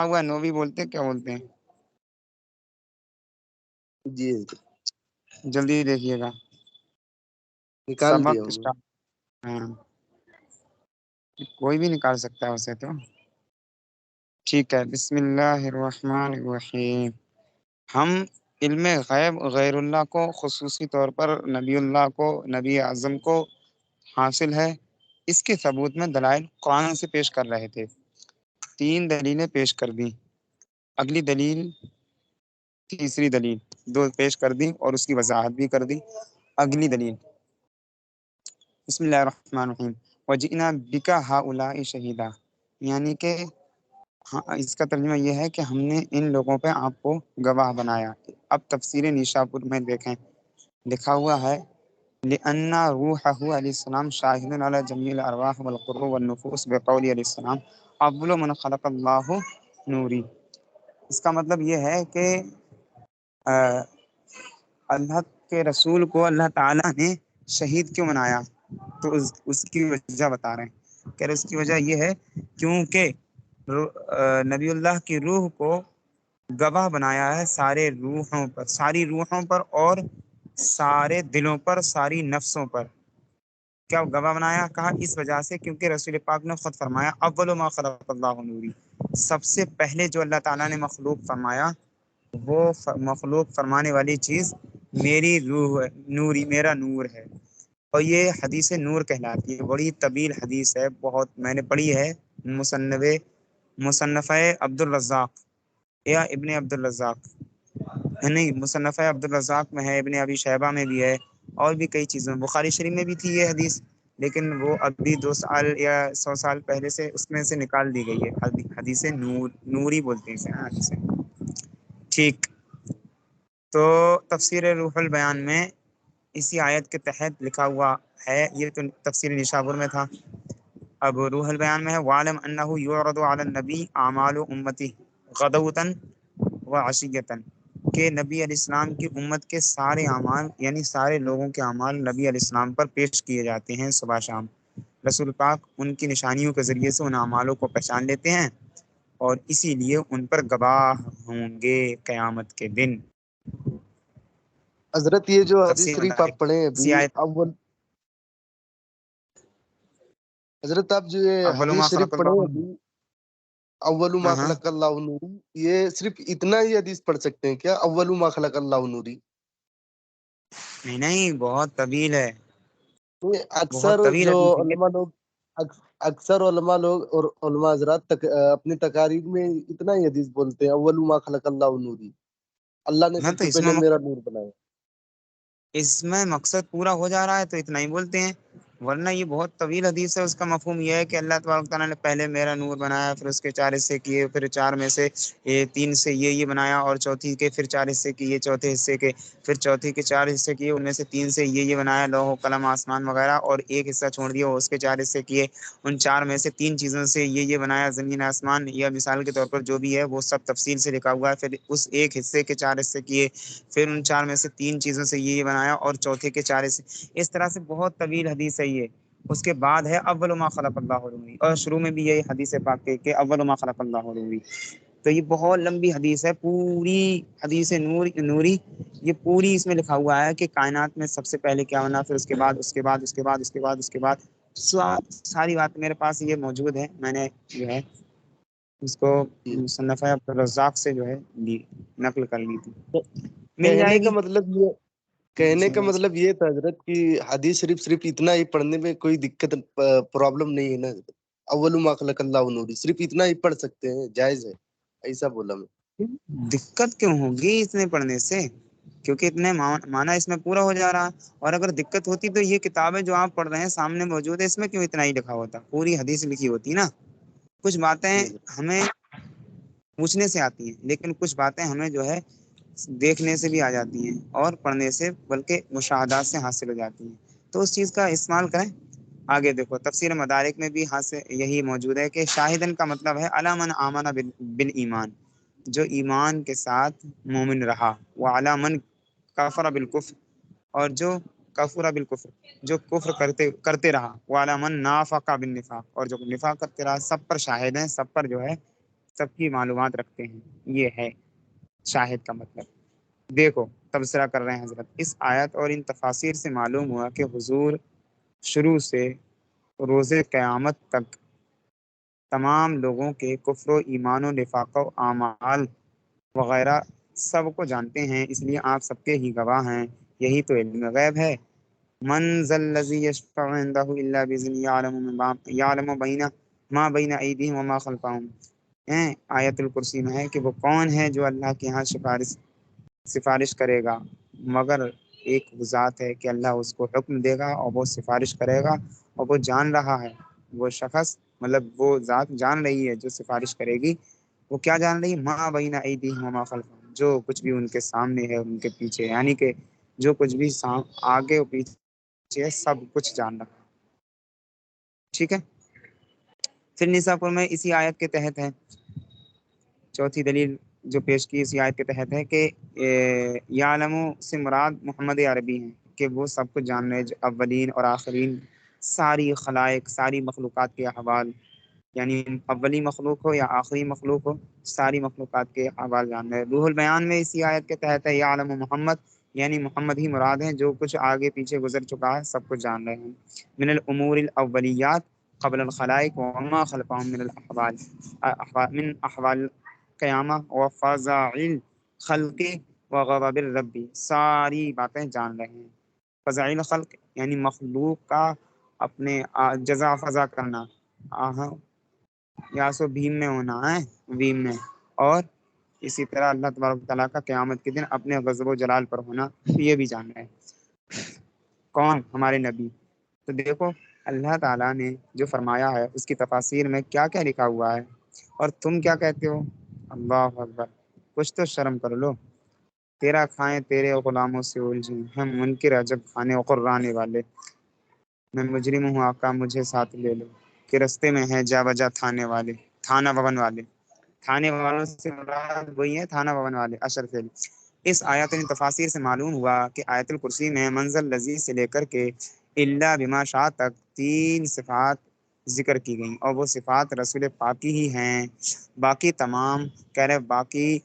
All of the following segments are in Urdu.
ہوا نووی بولتے ہیں، کیا بولتے ہیں؟ جی جلدی دیکھیے گا، نکال سبق دیا ہوں میں۔ اسٹارٹ۔ ہاں کوئی بھی نکال سکتا ہے اسے تو۔ ٹھیک ہے، بسم اللہ الرحمن الرحیم۔ ہم علم غیب غیر اللہ کو، خصوصی طور پر نبی اللہ کو، نبی اعظم کو حاصل ہے، اس کے ثبوت میں دلائل قرآن سے پیش کر رہے تھے۔ 3 دلیلیں پیش کر دیں، اگلی دلیل تیسری دلیل 2 پیش کر دی اور اس کی وضاحت بھی کر دی۔ اگلی دلیل، بسم اللہ الرحمن الرحیم، وجئنا بک ہؤلاء شہیدا، یعنی کہ اس کا ترجمہ یہ ہے کہ ہم نے ان لوگوں پہ آپ کو گواہ بنایا۔ اب تفسیر نیشاپور میں دیکھیں، لکھا ہوا ہے لأن روحہ علیہ السلام شاہد علی جمیع الارواح والقروح والنفوس بقول علیہ السلام اول من خلق اللہ نوری۔ اس کا مطلب یہ ہے کہ اللہ کے رسول کو اللہ تعالیٰ نے شہید کیوں بنایا، تو اس کی وجہ بتا رہے ہیں کہ اس کی وجہ یہ ہے کیونکہ نبی اللہ کی روح کو گواہ بنایا ہے سارے روحوں پر، ساری روحوں پر اور سارے دلوں پر، ساری نفسوں پر۔ کیا گواہ بنایا؟ کہا اس وجہ سے کیونکہ رسول پاک نے خود فرمایا اول ما خلق اللہ نوری، سب سے پہلے جو اللہ تعالیٰ نے مخلوق فرمایا وہ مخلوق فرمانے والی چیز میری روح ہے، نوری، میرا نور ہے۔ اور یہ حدیث نور کہلاتی ہے، بڑی طویل حدیث ہے، بہت میں نے پڑھی ہے، مصنفہ عبد الرزاق یا ابن عبد الرزاق، نہیں مصنفہ عبد الرزاق میں ہے، ابن ابی شیبہ میں بھی ہے، اور بھی کئی چیزوں میں، بخاری شریف میں بھی تھی یہ حدیث، لیکن وہ ابھی 2 سال یا 100 سال پہلے سے اس میں سے نکال دی گئی ہے۔ حدیث نوری بولتے ہیں اسے، حدیث۔ ٹھیک، تو تفسیر روح البیان میں اسی آیت کے تحت لکھا ہوا ہے، یہ تو تفسیر نشابور میں تھا، اب روح البیان میں ہے وَعْلَمْ أَنَّهُ يُعْرَضُ عَلَى النَّبِيِّ أَعْمَالُ أُمَّتِهِ غَدَوْةً وَعَشِيَّةً، کہ نبی علیہ السلام کی امت کے سارے اعمال، یعنی سارے لوگوں کے اعمال نبی علیہ السلام پر پیش کیے جاتے ہیں صبح شام۔ رسول پاک ان کی نشانیوں کے ذریعے سے ان اعمالوں کو پہچان لیتے ہیں اور اسی لیے ان پر گواہ ہوں گے قیامت کے دن۔ حضرت یہ جو حدیث تفسیر شریف مدارک آپ پڑھے اسی ابھی آیت حضرت آپ جو یہ اول حدیث ما شریف خلق پڑھے اللہ، ابھی اول ما ہاں ہاں خلق اللہ نوری، یہ صرف اتنا ہی حدیث پڑھ سکتے ہیں کیا اول ما خلق اللہ نوری؟ نہیں بہت طویل ہے، یہ بہت اکثر طویل جو حدیث ہے یہ۔ علماء لوگ اکثر علماء لوگ اور علماء حضرات اپنی تقاریر میں اتنا ہی حدیث بولتے ہیں اول ما خلق اللہ نوری، اللہ نے ہاں سب تو سے پہلے میرا نور بنایا۔ اس میں مقصد پورا ہو جا رہا ہے تو اتنا ہی بولتے ہیں، ورنہ یہ بہت طویل حدیث ہے۔ اس کا مفہوم یہ ہے کہ اللہ تبارک تعالیٰ نے پہلے میرا نور بنایا، پھر اس کے 4 حصے کیے، پھر 4 میں سے 3 سے یہ بنایا، اور چوتھی کے پھر 4 حصے کیے، چوتھے حصے کے پھر چوتھی کے 4 حصے کیے، ان میں سے 3 سے یہ بنایا، لوح و قلم آسمان وغیرہ، اور ایک حصہ چھوڑ دیا، اس کے 4 حصے کیے، ان 4 میں سے 3 چیزوں سے یہ بنایا، زمین آسمان، یا مثال کے طور پر جو بھی ہے وہ سب تفصیل سے لکھا ہوا ہے۔ پھر اس ایک حصے کے 4 حصے کیے، پھر ان 4 میں سے 3 چیزوں سے یہ بنایا، اور چوتھے کے 4 حصے، اس طرح سے بہت طویل حدیث ہے یہ۔ اس کے بعد ہے اول ما خلق اللہ نوری، اور شروع میں بھی یہی حدیث پاک کہ اول ما خلق اللہ نوری۔ تو یہ بہت لمبی حدیث ہے، پوری حدیث نوری، یہ پوری اس میں لکھا ہوا ہے کہ کائنات میں سب سے پہلے کیا بنا، پھر اس کے بعد اس کے بعد اس کے بعد اس کے بعد اس کے بعد ساری بات میرے پاس یہ موجود ہے، میں نے جو ہے اس کو مصنف عبد الرزاق سے جو ہے نقل کر لی تھی، مل کہنے جائے کا گی۔ مطلب یہ کہنے کا مطلب یہ تھا حضرت کہ حدیث صرف اتنا ہی پڑھنے میں کوئی دقت پرابلم نہیں ہے نا حضرت؟ اول ما خلق اللہ نوری صرف اتنا ہی پڑھ سکتے ہیں، جائز ہے، ایسا بولا میں۔ دقت کیوں ہوگی اتنے پڑھنے سے؟ کیونکہ اتنے معنی اس میں پورا ہو جا رہا، اور اگر دقت ہوتی تو یہ کتابیں جو آپ پڑھ رہے ہیں سامنے موجود ہے، اس میں کیوں اتنا ہی لکھا ہوتا، پوری حدیث لکھی ہوتی نا۔ کچھ باتیں جی حضرت۔ ہمیں پوچھنے سے آتی ہیں، لیکن کچھ باتیں ہمیں جو ہے دیکھنے سے بھی آ جاتی ہیں، اور پڑھنے سے بلکہ مشاہدات سے حاصل ہو جاتی ہیں، تو اس چیز کا استعمال کریں۔ آگے دیکھو تفسیر مدارک میں بھی ہاتھ سے یہی موجود ہے کہ شاہدن کا مطلب ہے علی من آمن بالایمان، جو ایمان کے ساتھ مومن رہا، وعلی من کفر بالکفر، اور جو کفر بالکفر، جو کفر کرتے رہا، وعلی من نافق بالنفاق، اور جو نفاق کرتے رہا، سب پر شاہد ہیں، سب پر جو ہے سب کی معلومات رکھتے ہیں، یہ ہے شاہد کا مطلب۔ دیکھو تبصرہ کر رہے ہیں حضرت، اس آیت اور ان تفاسیر سے معلوم ہوا کہ حضور شروع سے روز قیامت تک تمام لوگوں کے کفر و ایمان و نفاق و اعمال وغیرہ سب کو جانتے ہیں، اس لیے آپ سب کے ہی گواہ ہیں، یہی تو علم غیب ہے۔ من ذا الذی یشفع عندہ الا باذنہ یعلم بین ما بین ایدیہم وما خلفہم۔ آیت الکرسی میں ہے کہ وہ کون ہے جو اللہ کے ہاں سفارش کرے گا، مگر ایک ذات ہے کہ اللہ اس کو حکم دے گا اور وہ سفارش کرے گا، اور وہ جان رہا ہے، وہ شخص مطلب وہ ذات جان رہی ہے جو سفارش کرے گی، وہ کیا جان رہی ہے؟ ما بین ایدیہم وما خلفہم، جو کچھ بھی ان کے سامنے ہے ان کے پیچھے، یعنی کہ جو کچھ بھی آگے اور پیچھے ہے سب کچھ جان رہا ہے۔ ٹھیک ہے، پھر نساء پور میں اسی آیت کے تحت ہے، چوتھی دلیل جو پیش کی اسی آیت کے تحت ہے کہ یعلم سے مراد محمد عربی ہیں کہ وہ سب کچھ جان رہے ہیں، جو اولین اور آخرین ساری خلائق ساری مخلوقات کے احوال، یعنی اولی مخلوق ہو یا آخری مخلوق ہو ساری مخلوقات کے احوال جان رہے ہیں۔ روح البیان میں اسی آیت کے تحت ہے یعلم محمد، یعنی محمد ہی مراد ہیں، جو کچھ آگے پیچھے گزر چکا ہے سب کچھ جان رہے ہیں۔ من الامور الاولیات قبل الخلائق وما خلفهم من الاحوال من احوال قیامہ و فضائل خلق و غضب الرب، ساری باتیں جان رہے ہیں۔ فضائل خلق یعنی مخلوق کا اپنے جزا فضا کرنا، یا سو بھیم میں ہونا ہے، ویم میں، اور اسی طرح اللہ تبارک تعالیٰ کا قیامت کے دن اپنے غضب و جلال پر ہونا، یہ بھی جان رہے ہیں۔ کون؟ ہمارے نبی۔ تو دیکھو اللہ تعالیٰ نے جو فرمایا ہے اس کی تفاسیر میں کیا کیا لکھا ہوا ہے، اور تم کیا کہتے ہو؟ اللہ اکبر، کچھ تو شرم کر لو۔ تیرا کھائیں تیرے غلاموں سے الجھیں، ہم منکر عجب کھانے و قرانے والے، میں مجرم ہوں آقا مجھے ساتھ لے لو، کہ رستے میں ہیں جا بجا تھانے والے، تھانہ بھون والے، تھانے والوں سے مراد وہی ہے تھانہ بھون والے، اشرف علی۔ اس آیت ان تفاسیر سے معلوم ہوا کہ آیت الکرسی میں منزل لذیذ سے لے کر کے الا بما شاء تک 3 صفات ذکر کی گئیں، اور وہ صفات رسول پاکی ہی ہیں۔ باقی تمام کہہ رہے باقی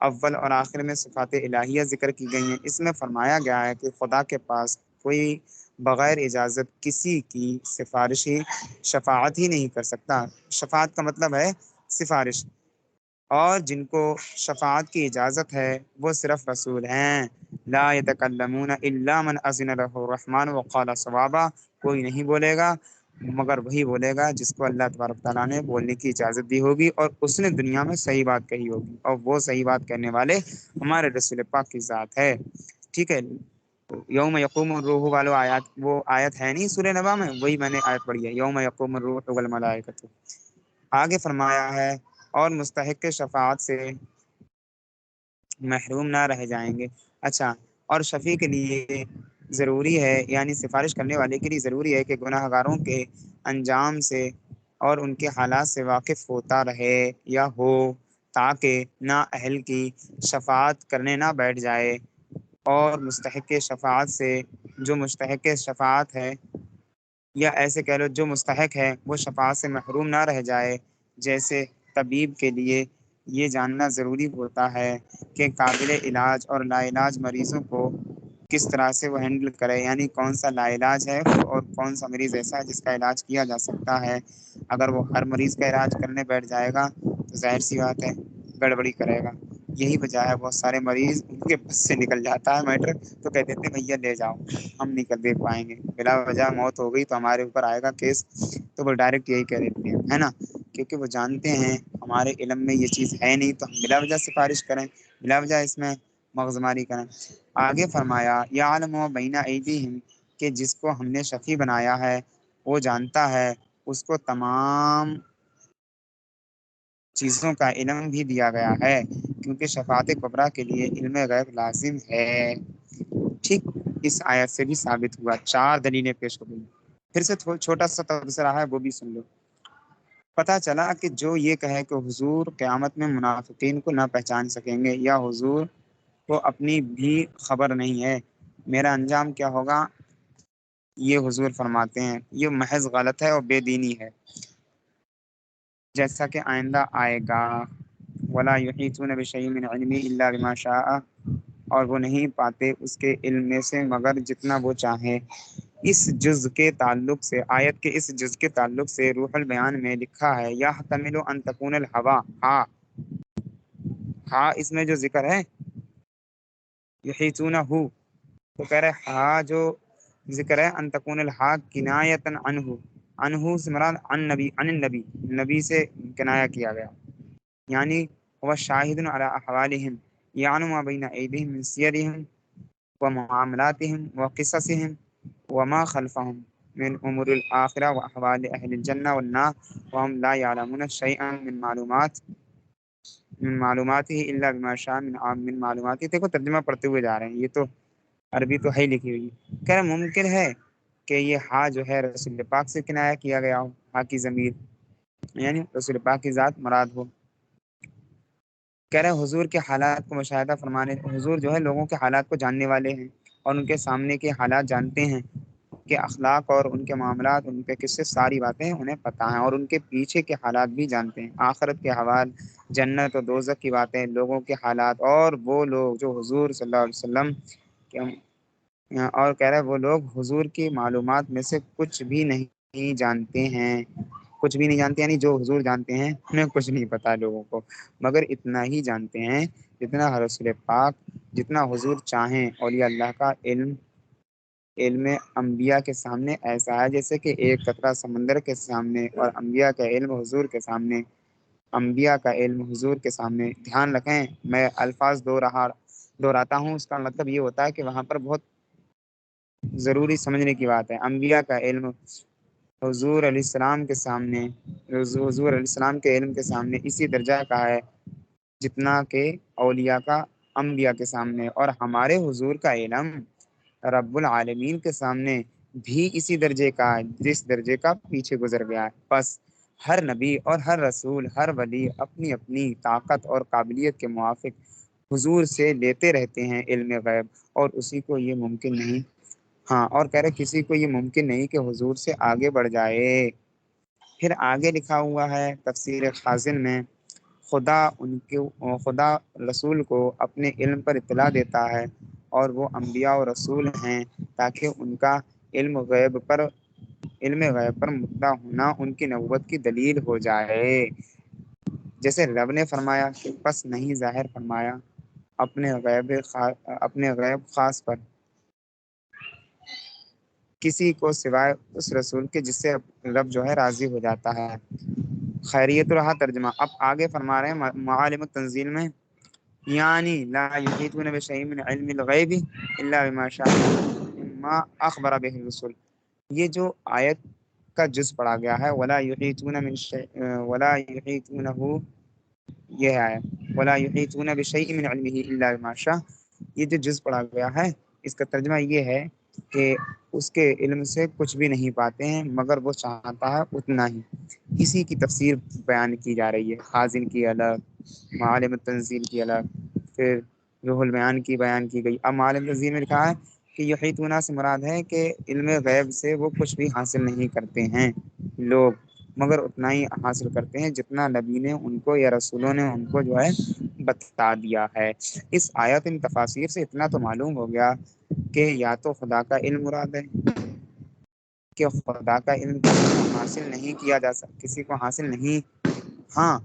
اول اور آخر میں صفات الہیہ ذکر کی گئی ہیں۔ اس میں فرمایا گیا ہے کہ خدا کے پاس کوئی بغیر اجازت کسی کی سفارشی شفاعت ہی نہیں کر سکتا۔ شفاعت کا مطلب ہے سفارش، اور جن کو شفاعت کی اجازت ہے وہ صرف رسول ہیں۔ لا يتکلمون الا من اذن له الرحمن وقال صوابا، کوئی نہیں بولے گا مگر وہی بولے گا جس کو اللہ تبارک تعالیٰ نے بولنے کی اجازت دی ہوگی اور اس نے دنیا میں صحیح بات کہی ہوگی، اور وہ صحیح بات کہنے والے ہمارے رسول پاک کی ذات ہے۔ ٹھیک ہے، یوم یقوم الروح والو آیات، وہ آیت ہے نہیں سورہ نبا میں، وہی میں نے آیت پڑھی ہے، یوم یقوم الروح والملائکۃ۔ آگے فرمایا ہے اور مستحق شفاعت سے محروم نہ رہ جائیں گے۔ اچھا، اور شفیع کے لیے ضروری ہے، یعنی سفارش کرنے والے کے لیے ضروری ہے کہ گناہ گاروں کے انجام سے اور ان کے حالات سے واقف ہوتا رہے یا ہو، تاکہ نا اہل کی شفاعت کرنے نہ بیٹھ جائے، اور مستحق شفاعت سے جو مستحق شفاعت ہے، یا ایسے کہہ لو جو مستحق ہے وہ شفاعت سے محروم نہ رہ جائے۔ جیسے طبیب کے لیے یہ جاننا ضروری ہوتا ہے کہ قابل علاج اور لا علاج مریضوں کو کس طرح سے وہ ہینڈل کرے، یعنی کون سا لا علاج ہے اور کون سا مریض ایسا ہے جس کا علاج کیا جا سکتا ہے۔ اگر وہ ہر مریض کا علاج کرنے بیٹھ جائے گا تو ظاہر سی بات ہے گڑبڑی کرے گا۔ یہی وجہ ہے بہت سارے مریض ان کے بس سے نکل جاتا ہے میٹر، تو کہتے تھے بھیا لے جاؤ ہم نہیں کر دیکھ پائیں گے، بلا وجہ موت ہو گئی تو ہمارے اوپر آئے گا کیس، تو وہ ڈائریکٹ یہی کہہ دیتے ہیں، ہے نا، کیونکہ وہ جانتے ہیں ہمارے علم میں یہ چیز ہے نہیں تو ہم بلا وجہ سفارش کریں، بلا وجہ اس میں مغز ماری کریں۔ آگے فرمایا یعلم بین ایدیہم، کہ جس کو ہم نے شفیع بنایا ہے وہ جانتا ہے، اس کو تمام چیزوں کا علم بھی دیا گیا ہے، کیونکہ شفاعت کبریٰ کے لیے علم غیب لازم ہے۔ ٹھیک، اس آیت سے بھی ثابت ہوا، 4 دلیلیں پیش ہو گئی۔ پھر سے چھوٹا سا تبصرہ ہے وہ بھی سن لو۔ پتہ چلا کہ جو یہ کہے کہ حضور قیامت میں منافقین کو نہ پہچان سکیں گے، یا حضور کو اپنی بھی خبر نہیں ہے میرا انجام کیا ہوگا، یہ حضور فرماتے ہیں یہ محض غلط ہے اور بے دینی ہے۔ جیسا کہ آئندہ آئے گا، ولا یحیطون بشیء من علمہ الا بما شاء، اور وہ نہیں پاتے اس کے علم میں سے مگر جتنا وہ چاہے۔ اس جز کے تعلق سے، آیت کے اس جز کے تعلق سے روح البیان میں لکھا ہے یحتمل ان تکون الہوا، ہاں اس میں جو ذکر ہے یحیطون ہو، تو کہہ رہے ہاں جو ذکر ہے ان تکون الہا کنایتن عنہ سے مراد عن النبی، نبی سے کنایا کیا گیا، یعنی وہ شاہد علی احوالہم یعلم ما بین ایدیہم من سیرہم ومعاملاتہم وقصصہم وما خلفہم من امور الآخرہ واحوال اہل الجنہ والنار وهم لا يعلمون شیئا من معلوماتہ الا بما شاء من معلوماتہ۔ دیکھو ترجمہ پڑھتے ہوئے جا رہے ہیں، یہ تو عربی تو ہے ہی لکھی ہوئی، کہہ رہے ممکن ہے کہ یہ ہا جو ہے رسول پاک سے کنایا کیا گیا ہو، ہا کی ضمیر یعنی رسول پاک کی ذات مراد ہو۔ کہہ رہے حضور کے حالات کو مشاہدہ فرمانے، حضور جو ہے لوگوں کے حالات کو جاننے والے ہیں اور ان کے سامنے کے حالات جانتے ہیں، کے اخلاق اور ان کے معاملات، ان کے قصے، ساری باتیں انہیں پتہ ہیں، اور ان کے پیچھے کے حالات بھی جانتے ہیں، آخرت کے حوال، جنت و دوزخ کی باتیں، لوگوں کے حالات، اور وہ لوگ جو حضور صلی اللہ علیہ وسلم اور کہہ رہے وہ لوگ حضور کی معلومات میں سے کچھ بھی نہیں جانتے ہیں، کچھ بھی نہیں جانتے یعنی جو حضور جانتے ہیں انہیں کچھ نہیں پتا لوگوں کو، مگر اتنا ہی جانتے ہیں جتنا رسول پاک، جتنا حضور چاہیں۔ اولیاء اللہ کا علم انبیاء کے سامنے ایسا ہے جیسے کہ ایک قطرہ سمندر کے سامنے، اور انبیاء کا علم حضور کے سامنے، انبیاء کا علم حضور کے سامنے۔ دھیان رکھیں میں الفاظ دہراتا ہوں، اس کا مطلب یہ ہوتا ہے کہ وہاں پر بہت ضروری سمجھنے کی بات ہے۔ انبیاء کا علم حضور علیہ السلام کے سامنے، حضور علیہ السلام کے علم کے سامنے اسی درجہ کا ہے جتنا کہ اولیاء کا انبیاء کے سامنے، اور ہمارے حضور کا علم رب العالمین کے سامنے بھی اسی درجے کا ہے جس درجے کا پیچھے گزر گیا ہے۔ بس ہر نبی اور ہر رسول، ہر ولی اپنی اپنی طاقت اور قابلیت کے موافق حضور سے لیتے رہتے ہیں علم غیب، اور اسی کو یہ ممکن نہیں، ہاں اور کہہ رہے کسی کو یہ ممکن نہیں کہ حضور سے آگے بڑھ جائے۔ پھر آگے لکھا ہوا ہے تفسیر خازن میں، خدا رسول کو اپنے علم پر اطلاع دیتا ہے، اور وہ انبیاء و رسول ہیں تاکہ ان کا علم غیب پر مدعا ہونا ان کی نبوت کی دلیل ہو جائے۔ جیسے رب نے فرمایا کہ پس نہیں ظاہر فرمایا اپنے غیب خاص پر کسی کو سوائے اس رسول کے جس سے رب جو ہے راضی ہو جاتا ہے۔ خیریت رہا ترجمہ۔ اب آگے فرما رہے ہیں معالم التنزیل میں، یعنی لا یحیطون بشیء من علم الغیب الا بما شاء ما اخبر به الرسل، یہ جو آیت کا جز پڑھا گیا ہے ولا یحیطون ولا یحیطونه، یہ ہے ولا یحیطون بشیء من علمه الا بما شاء، یہ جو جز پڑھا گیا ہے اس کا ترجمہ یہ ہے کہ اس کے علم سے کچھ بھی نہیں پاتے ہیں مگر وہ چاہتا ہے اتنا ہی۔ اسی کی تفسیر بیان کی جا رہی ہے، خازن کی الگ، معالم التنزیل کی الگ، پھر روح البیان کی بیان کی گئی۔ اب معالم التنزیل میں لکھا ہے کہ یحیطون سے مراد ہے کہ علم غیب سے وہ کچھ بھی حاصل نہیں کرتے ہیں لوگ، مگر اتنا ہی حاصل کرتے ہیں جتنا نبی نے ان کو یا رسولوں نے ان کو جو ہے بتا دیا ہے۔ اس آیت ان تفاسیر سے اتنا تو معلوم ہو گیا کہ یا تو خدا کا علم مراد ہے کہ خدا کا علم حاصل نہیں کیا جا سکتا، کسی کو حاصل نہیں، ہاں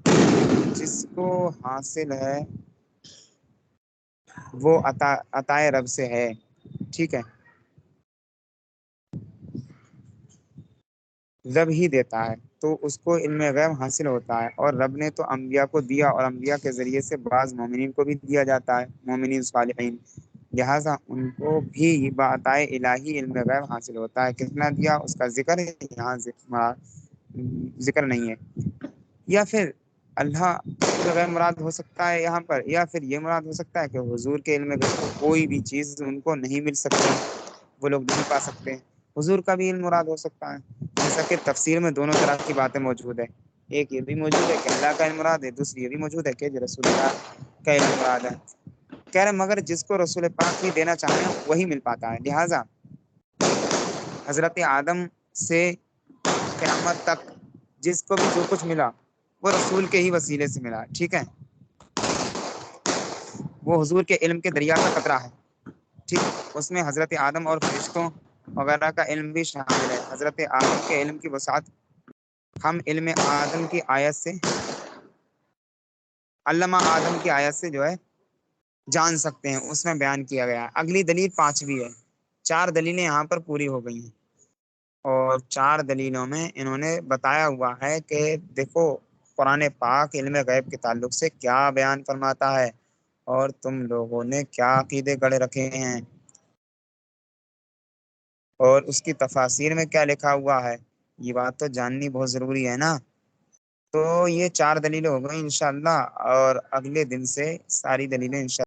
جس کو حاصل ہے وہ عطائے رب سے ہے، ٹھیک ہے، رب ہی دیتا ہے تو اس کو علم غیب حاصل ہوتا ہے، اور رب نے تو انبیاء کو دیا، اور انبیاء کے ذریعے سے بعض مومنین کو بھی دیا جاتا ہے، مومنین صالحین، لہٰذا ان کو بھی بعطائے الہی علم غیب حاصل ہوتا ہے۔ کتنا دیا اس کا ذکر ہے یہاں، ذکر نہیں ہے، یا پھر اللہ غیر مراد ہو سکتا ہے یہاں پر، یا پھر یہ مراد ہو سکتا ہے کہ حضور کے علم غیب کو کوئی بھی چیز ان کو نہیں مل سکتی، وہ لوگ نہیں پا سکتے، حضور کا بھی علم مراد ہو سکتا ہے۔ جیسا کہ تفسیر میں دونوں طرح کی باتیں موجود ہیں، ایک یہ بھی موجود ہے کہ اللہ کا علم مراد ہے، دوسری یہ بھی موجود ہے کہ رسول اللہ کا علم مراد ہے۔ کہہ رہے مگر جس کو رسول پاک ہی دینا چاہیں وہی مل پاتا ہے، لہٰذا حضرت آدم سے قیامت تک جس کو بھی جو کچھ ملا وہ رسول کے ہی وسیلے سے ملا، ٹھیک ہے، وہ حضور کے علم کے دریا کا قطرہ ہے، ٹھیک، اس میں حضرت آدم اور فرشتوں وغیرہ کا علم بھی شامل ہے، حضرت آدم کے علم کی وسعت ہم علم آدم کی آیت سے، علامہ آدم کی آیت سے جو ہے جان سکتے ہیں، اس میں بیان کیا گیا ہے۔ اگلی دلیل پانچویں ہے، چار دلیلیں یہاں پر پوری ہو گئی ہیں، اور چار دلیلوں میں انہوں نے بتایا ہوا ہے کہ دیکھو قرآن پاک علم غیب کے تعلق سے کیا بیان فرماتا ہے اور تم لوگوں نے کیا عقیدے گڑھ رکھے ہیں، اور اس کی تفاسیر میں کیا لکھا ہوا ہے، یہ بات تو جاننی بہت ضروری ہے نا۔ تو یہ چار دلیلیں ہو گئی انشاءاللہ، اور اگلے دن سے ساری دلیلیں انشاءاللہ